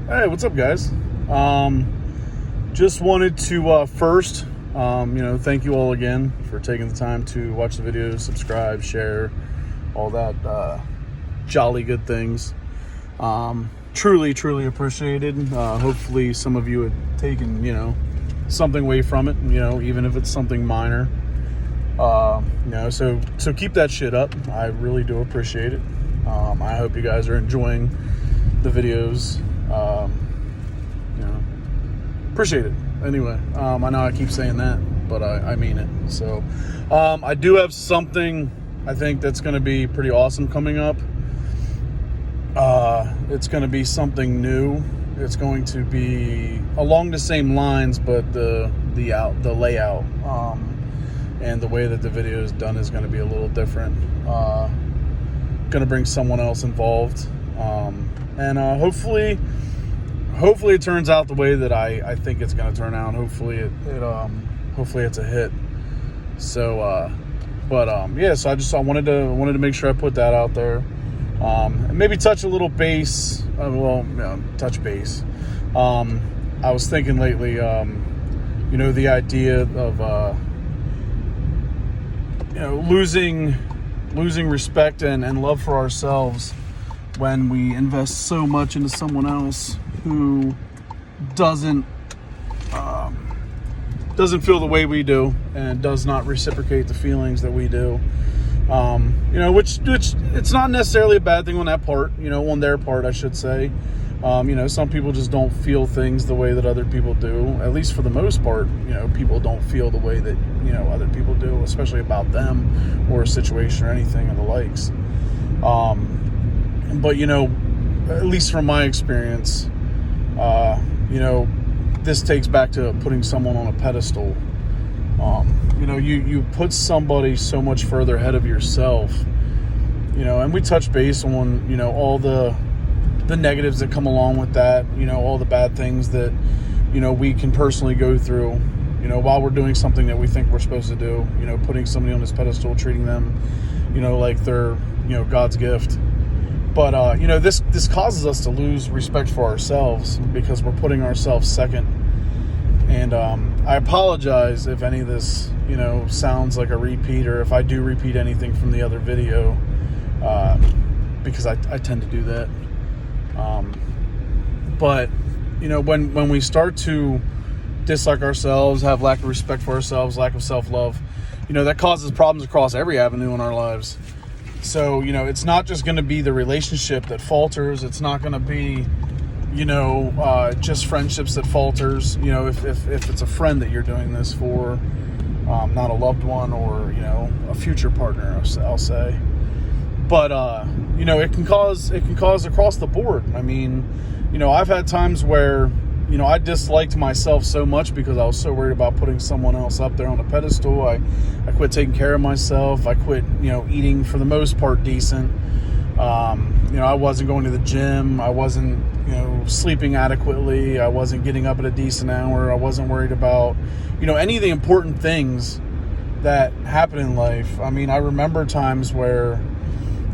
Hey, what's up, guys? Just wanted to first, thank you all again for taking the time to watch the videos, subscribe, share, all that jolly good things. Truly appreciated. Hopefully, some of you had taken, something away from it. Even if it's something minor. So keep that shit up. I really do appreciate it. I hope you guys are enjoying the videos. Appreciate it. Anyway, I know I keep saying that, but I mean it. So, I do have something I think that's going to be pretty awesome coming up. It's going to be something new. It's going to be along the same lines, but the layout, and the way that the video is done is going to be a little different. Going to bring someone else involved, and hopefully it turns out the way that I think it's going to turn out. Hopefully it's a hit. So, so I wanted to make sure I put that out there, and maybe touch a little base. Touch base. I was thinking lately, the idea of losing respect and love for ourselves when we invest so much into someone else who doesn't feel the way we do and does not reciprocate the feelings that we do. Which it's not necessarily a bad thing on that part, on their part, I should say. Some people just don't feel things the way that other people do. At least for the most part, people don't feel the way that, other people do, especially about them or a situation or anything of the likes. But, at least from my experience, this takes back to putting someone on a pedestal. You put somebody so much further ahead of yourself, and we touch base on, all the negatives that come along with that, all the bad things that, we can personally go through, while we're doing something that we think we're supposed to do, putting somebody on this pedestal, treating them, like they're, God's gift. But, this causes us to lose respect for ourselves because we're putting ourselves second. And I apologize if any of this, sounds like a repeat, or if I do repeat anything from the other video, because I tend to do that. But, when we start to dislike ourselves, have lack of respect for ourselves, lack of self-love, that causes problems across every avenue in our lives. So, it's not just going to be the relationship that falters. It's not going to be, just friendships that falters. If it's a friend that you're doing this for, not a loved one or, a future partner, I'll say. But, it can cause across the board. I mean, I've had times where, I disliked myself so much because I was so worried about putting someone else up there on a pedestal. I quit taking care of myself. I quit, eating for the most part decent. I wasn't going to the gym. I wasn't, sleeping adequately. I wasn't getting up at a decent hour. I wasn't worried about, any of the important things that happen in life. I mean, I remember times where,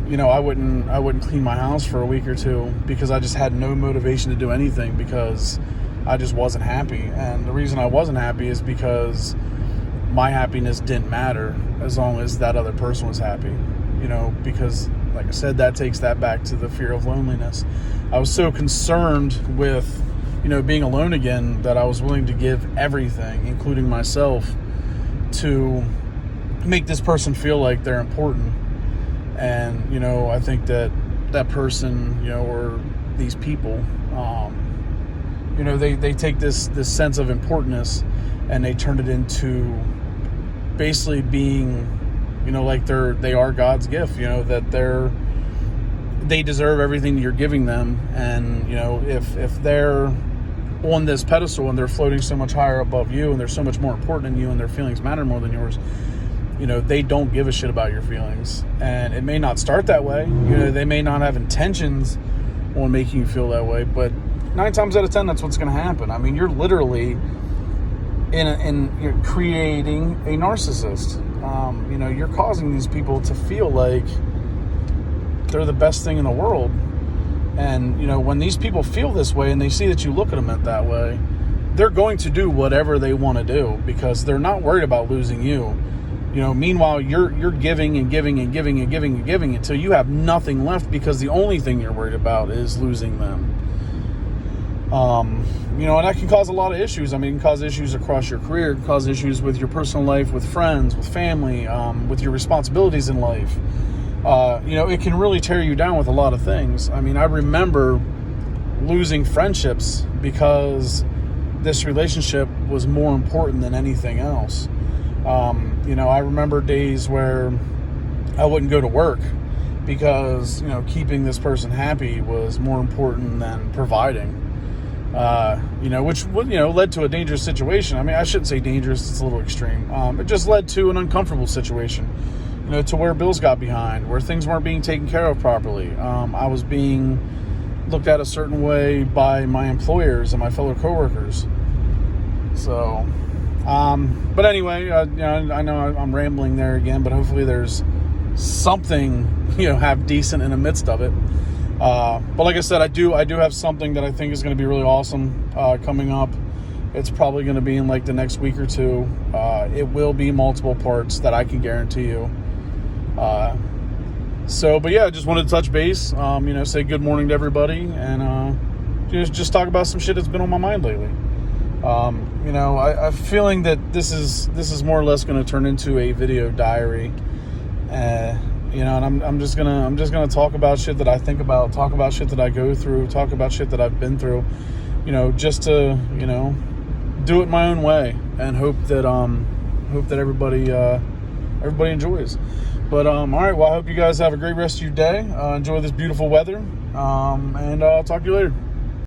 I wouldn't clean my house for a week or two because I just had no motivation to do anything because I just wasn't happy. And the reason I wasn't happy is because my happiness didn't matter as long as that other person was happy, because like I said, that takes that back to the fear of loneliness. I was so concerned with, being alone again that I was willing to give everything, including myself, to make this person feel like they're important. And, I think that person, or these people, they take this sense of importance and they turn it into basically being, like they are God's gift, that they deserve everything that you're giving them. And, if they're on this pedestal and they're floating so much higher above you and they're so much more important than you and their feelings matter more than yours, they don't give a shit about your feelings. And it may not start that way. They may not have intentions on making you feel that way, but 9 times out of 10, that's what's going to happen. I mean, you're literally you're creating a narcissist. You're causing these people to feel like they're the best thing in the world. And, you know, when these people feel this way and they see that you look at them that way, they're going to do whatever they want to do because they're not worried about losing you. You know, meanwhile, you're giving and giving and giving and giving and giving until you have nothing left because the only thing you're worried about is losing them. You know, and that can cause a lot of issues. I mean, it can cause issues across your career, it can cause issues with your personal life, with friends, with family, with your responsibilities in life. You know, it can really tear you down with a lot of things. I mean, I remember losing friendships because this relationship was more important than anything else. You know, I remember days where I wouldn't go to work because, you know, keeping this person happy was more important than providing. You know, which, you know, led to a dangerous situation. I mean, I shouldn't say dangerous, it's a little extreme. It just led to an uncomfortable situation, you know, to where bills got behind, where things weren't being taken care of properly. I was being looked at a certain way by my employers and my fellow coworkers. So, but anyway, you know, I know I'm rambling there again, but hopefully there's something, you know, half decent in the midst of it. But like I said, I do have something that I think is going to be really awesome coming up. It's probably going to be in like the next week or two. It will be multiple parts that I can guarantee you. But yeah, I just wanted to touch base, you know, say good morning to everybody, and just talk about some shit that's been on my mind lately. You know, I'm feeling that this is more or less going to turn into a video diary. You know, and I'm just gonna talk about shit that I think about, talk about shit that I go through, talk about shit that I've been through, you know, just to, you know, do it my own way and hope that everybody enjoys. But all right, well, I hope you guys have a great rest of your day. Enjoy this beautiful weather, and I'll talk to you later.